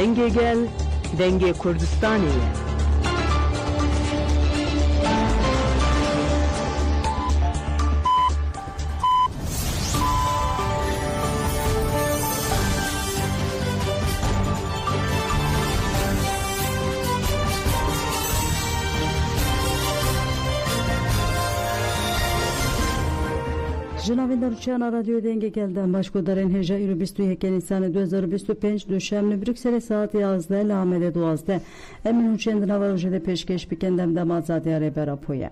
Denge gel, denge Kurdistaniye. Jinavinder Uçana Radyo Denge gelden başkodarın heja yürü 21 Nisan 2025 Döşemli Brüksel saat 11 Lamede 12 Emin Uçendin hava ujede peşkeş bikendem damazade arebe rapoya.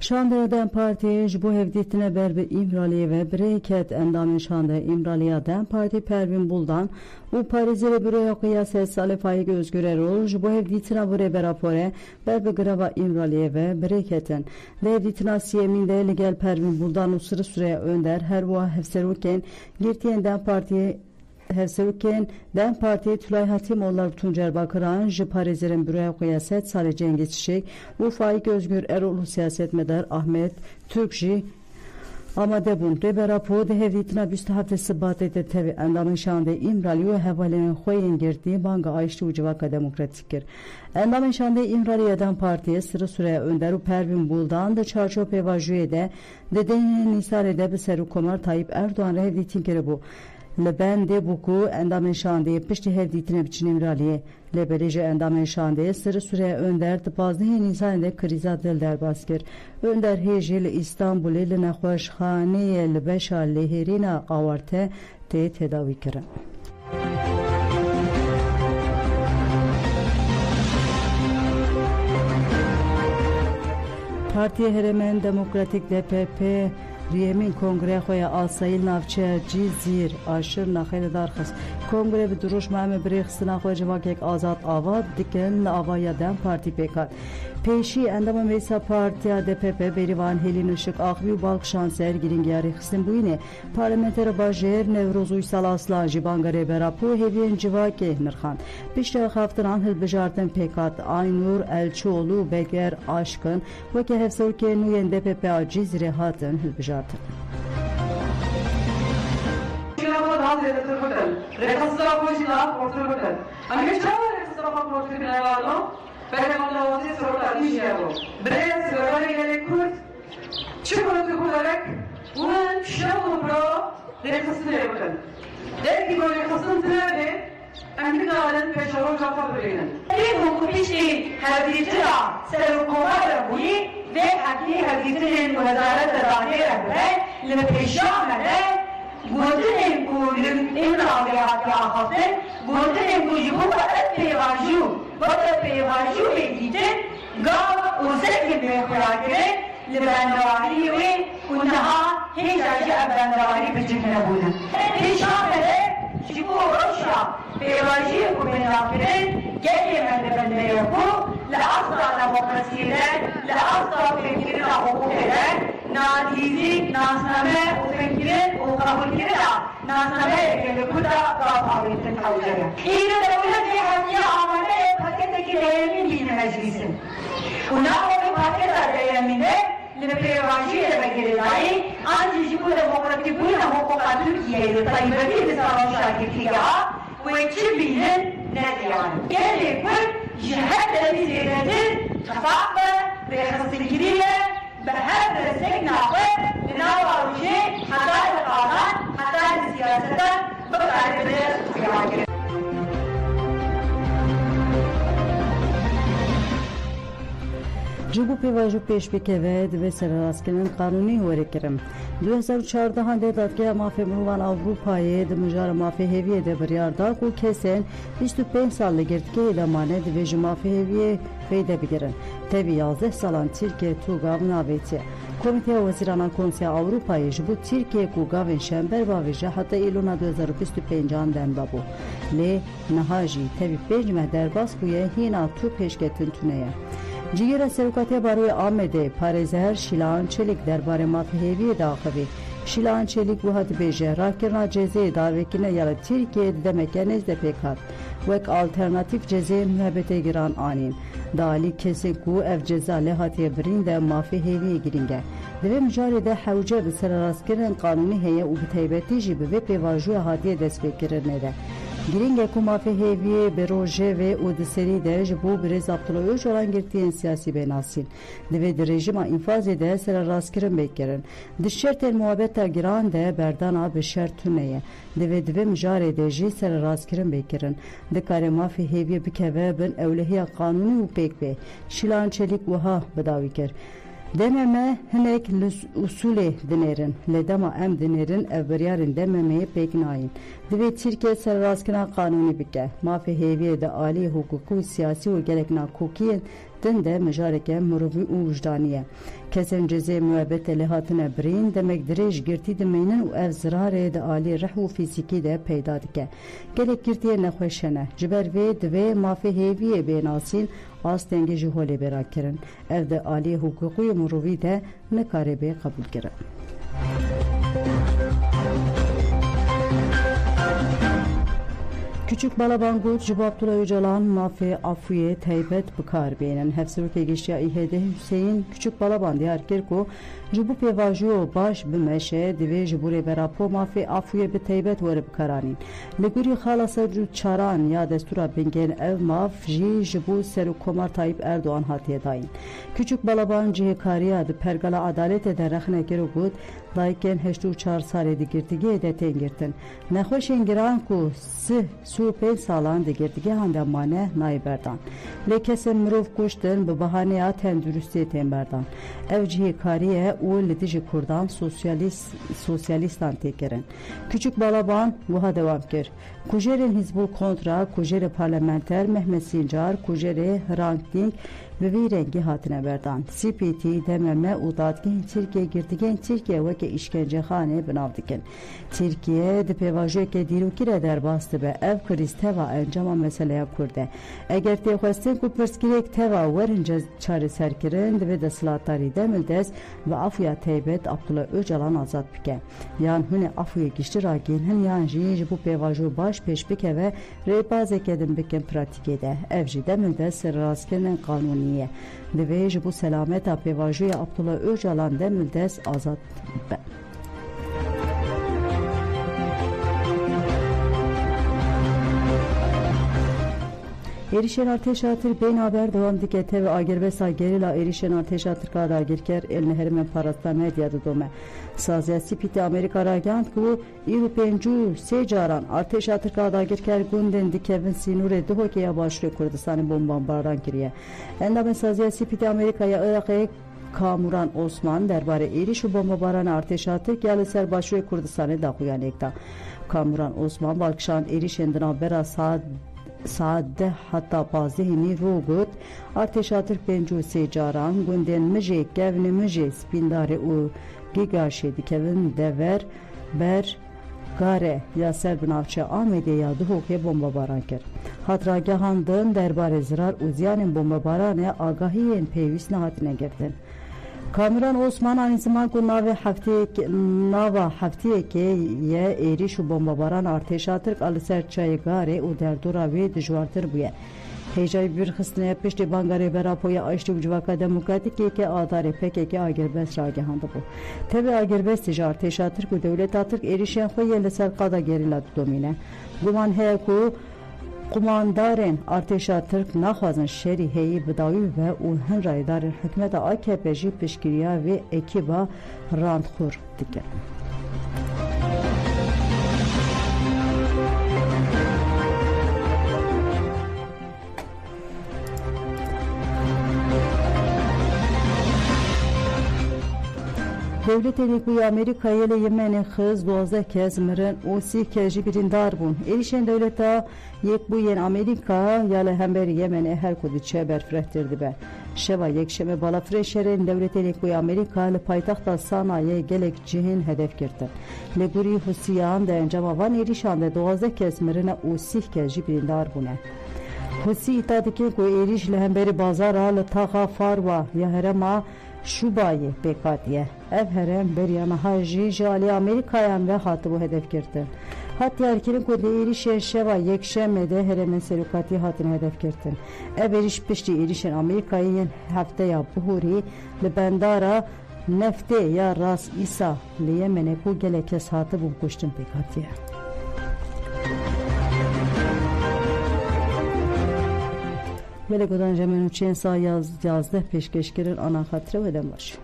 Şanlıurfa Dem Partiye bu hevditine berbe İmraliye ve Bereket endamın Şanlıurfa İmraliye Dem Parti Pervin Buldan u Pariz'e ve büroya kıyasel Salifayı Özgür Erol bu hevditine bu rebe rapore berbe grava İmraliye ve Bereket'in ve hevditine siyeminde legal Pervin Buldan usırı süreye önder her bu hevseruken girtiyen Dem Partiye Hevseruken Dem Parti Tülay Hatimoğulları Tuncer Bakıran, Pariz'in büroya kıyaset Salih Cengiz Çiçek, Faik Özgür Erol siyaset medar Ahmet Türkji Amade bun rebe rapo de hevditine büste hafte sıbatete tevi endamın şandı İmraliyo hevalenin koyun girdiği banga ayşti ucuvaka demokratikir. Endamın şandı İmraliye'den partiye sıra süreye önderu Pervin Buldan da çarçop evajüyede dedenin nisarede bir seru komar Tayyip Erdoğan hevditin kere bu. Leben de buku endamın şandı pişti hevditine biçin İmraliye. Lebelece endamın şandı sıra süreye önder tıpazlı nisanede kriza dilder baskir. Önder hejil İstanbul ile nekhoşhane lebeşa leherina avarte te tedavi kirin. Partiye Heremen Demokratik DPP Riyemin Kongre xoya asayil navçe cizir aşır naxel darxız. Kongre bir duruş məhəmə bir xısına xoya cevakek azad avad diken avaya Dem Parti pekat. Peşi endama Meysa Partiya DPP Berivan Helin Işık Ağbi Balk Şanser Giringiyari xısın bu yine parlamenter bajer Nevroz Uysal Aslan Jibangare Berapu Heviyen Civake Nırxan. Pişte haftıran hilbijarten pekat Aynur Elçoğlu Beger Aşkın ve ke hevsevke nuyen DPP aciz rehatın hilbijarten. Gordon kulüm emraviyat yahatı, Gordon kujubu fakat peyvaju, fakat peyvaju editen, gav uzak gibi kuyakere, libandavari ve kunaha hecacı abandavari becikine bulun. Peşamede şibu roşa, peyvaju kumenakere, gelmemende bende yoku, la asla demokrasiyle, la asla fikirine hukuk eder, nadizi, nasname, o fikirin, o kabul kira, nasname, gel kuda, kabul etin kavcaya. İyi devleti hamiye amane, paketeki değerli bir meclisi. Buna o paket değerminde, Lipevaji ile dahi, ancak bu demokratik bu hukuka Türkiye'de Tayyip'e bir savaşa getiriyor, ve çiftliğin ne yani? Gelip cihetle bir zirvedir, tafakla ve hızlıkiriyle, بهذا السجن عقاب لنوع شيء حدائق القانون حدائق السياسة بقى البلاد في عجل. Cibu pevaju peşbekeved ve seraskenin kanuni verekirim. 2014 de datke mafe Mruvan Avrupa'ya de müjar mafe heviye de biryarda ku kesen 25 sallı girtke ilamane de veji mafe heviye feyde bigirin. Tebi 11 salan Türkiye tugav naveti. Komite Vezirana Konseya Avrupa'ya bu Türkiye ku gavin şember baveja hatta iluna 2025 andem babu. Le nahaji tebi pejme derbas kuye hina tu peşketin tüneye. Cigera sevkate baroy Ahmede Parezer Şilan Çelik derbare mafhevi daxevi. Şilan Çelik bu hadi beje rakirna ceze davekine yara Türkiye demekenez de pekat. Vek alternatif ceze mühabbete giran anin. Dali kesin ku ev ceza lehatiye birinde mafhevi giringe. Divê mijarê de hewce bi serrastkirin qanûnî heye û bi taybetî jî bi vê pêvajoya hatiye destpêkirinê de. Girîngek û mafê hêviyê bi rojevê û di serî de ji bo Birêz Abdullah Öcalan girtiyên siyasî bênasîn. Divê di rejima înfazê de serrastkirin bêkirin. Di şertên muhabeta giran de berdana bi şer tune ye. Divê mijarê de jî serrastkirin bêkirin. Dikare mafê hêviyê bikeve bin ewlehiya qanûnî û pêk bê. Şîlan Çelîk wiha bidawî kir. Dememe hinek usulê dinêrin. Lê dema em dinêrin ev biryarên dememeyê pêk nayîn. Divê Tirkiye serrastkirina qanûnî bike. Mafê hêviyê de aliyê hukukî û siyasî û gelek nakokiyên din de mijareke mirovî û wijdanî ye. Kesên cezê muebetê lê hatine birîn demek dirêj girtî dimînin û ev zirarê di aliyê rih û fîzîkî de peyda dike. Gelek girtiyê nexweş hene. Ji ber vê divê mafê hêviyê bênasîn astengê ji holê bêra kirin. Ev de aliyê hukukî û mirovî de nikare bê qebûl kirin. Küçük Balaban got ji bo Abdullah Öcalan mafê Afûyê taybet bikarbênin. Hevserokê Geştiya İHD Hüseyin Küçük Balaban diyar kir ku ji bo pêvajoya baş bi meşe divê ji bo rêberapo mafê Afûyê bi taybet were bikaranîn. Li gurî xala Sedr Çaran ya destûra bingên ev maf jî ji bo Serokkomar Tayyip Erdoğan hatiye dayîn. Küçük Balaban cihêkariya di pergala adaletê de rexne kir û got dayikên 84 salê di girtîgehê de tên girtin. Nexweşên giran ku sû 5 salan di girtîgehan de mane nayê berdan. Lê kesên mirov kuştin bi bahaneya tendurustiyê tên berdan. Ev cihêkariye û li dijî Kurdan sosyalîstan tê kirin. Küçük Balaban wiha dewam kir. Kujerên Hizbul Kontra, kujerê parlamenter Mehmet Sincar, kujerê Hrant Dink bi vî rengî hatine berdan. CPT, DMM û dadgehên Tirkiye girtîgehên Tirkiye weke îşkencexanê binav dikin. Tirkiye di pêvajiyekê dîrokî re derbas dibe. Ev kriz teva encama meseleya Kurd e. Eger tê xwestin ku pirsgirêk teva werin çareserkirin divê desthilatdarî Demildest ve Afûya taybet Abdullah Öcalan azad bike. Yan hûnê Afûyê giştî ragihînin yan jî ji bo pêvajoya baş pêş bike ve rêbazeke din bikin pratikê de. Ev jî Demildest serrastkirinin qanûnî ye. Divê ji bo selameta pêvajoya Abdullah Öcalan Demildest azad be. Êrişên artêşa Tirk bên haber devam dike tevê agirvesa gerîla êrişên artêşa Tirka dagirker elne herîmên parasta medya didome. Saziya Spîtê Amerîka ragihand ku îro 5 caran artêşa Tirka dagirker gundên dikevin sînûrê di Hokeya Başûrê Kurdistanê bombardan kiriye. Endamên Saziya Spîtê Amerîkaya Iraqê Kamuran Osman derbarê êriş û bombarana artêşa Tirk ya li ser Başûrê Kurdistanê daxuyanek da. Kamuran Osman balkişan êrişên di navbera saat 10 hatta 15 nîro got artêşa Tirk 5 caran gundên Mijê, Kevnê Mijê, Spîndarê û Gigaşê dikevin dever ber gare ya ser bi navçeya Amêdê ya Duhokê bombabaran kir. Hat ragihandin derbarê zirar û ziyanên bombabaranê agahiyên pêwîst nehatine girtin. Kamuran Osman aynı zaman ku nava hefteyekê ye êriş û bombabaran artêşa Tirk li ser çayê û derdora wê dijwartir bûye. Hêjayî birxistine piştî banga rêberapoya Aştî û Civaka Demokratîkê adarê PKK agirvest ragihandibû. Tevê agirvestê ji artêşa Tirk û dewleta Tirk êrişên xwe yê li ser qada gerîla didomîne. Guman heye ku Kumandarên artêşa Tirk naxwazin şerî heyî bidawî bibe û hin raydarên hikûmeta AKP jî piştgiriya vê ekîba randxwir dike. Devletê Yekbûyî Amerîkayê li Yemenê xiz 12 kes mirin û 30 kes jî birîndar bûn. Êrişên Devleta Yekbûyî Amerîka ya li hemberî Yemenê her ku diçe berfirehtir dibe. Şeva yekşemê balafirê şerên Devletê Yekbûyî Amerîka li paytexta Sanayê gelek cihên hedef girtin. Li gurî Husiyan de encama van êrişan de 12 kes mirin û 30 kes jî birîndar bûne. Husî îddia dike ku êriş li hemberî bazara li taxa Farwa ya herema Şubayê pêkatiye. Ev herem beriya meha jî ji aliyê Amerîkayan ve hatibû hedef girtin. Hat diyarkirin ku li êrişên şeva yekşemê de heremên serokatî hatin hedef girtin. Ev êriş piştî êrişên Amerîkayê yên hefteya bihûrî li bendara nefte ya ras İsa li Yemen'e ku geleke saati bu kuştun pek hatiye. Böyle godan cemen uçen sağ yazdı peşkeş girer ana hatırı ve demiş.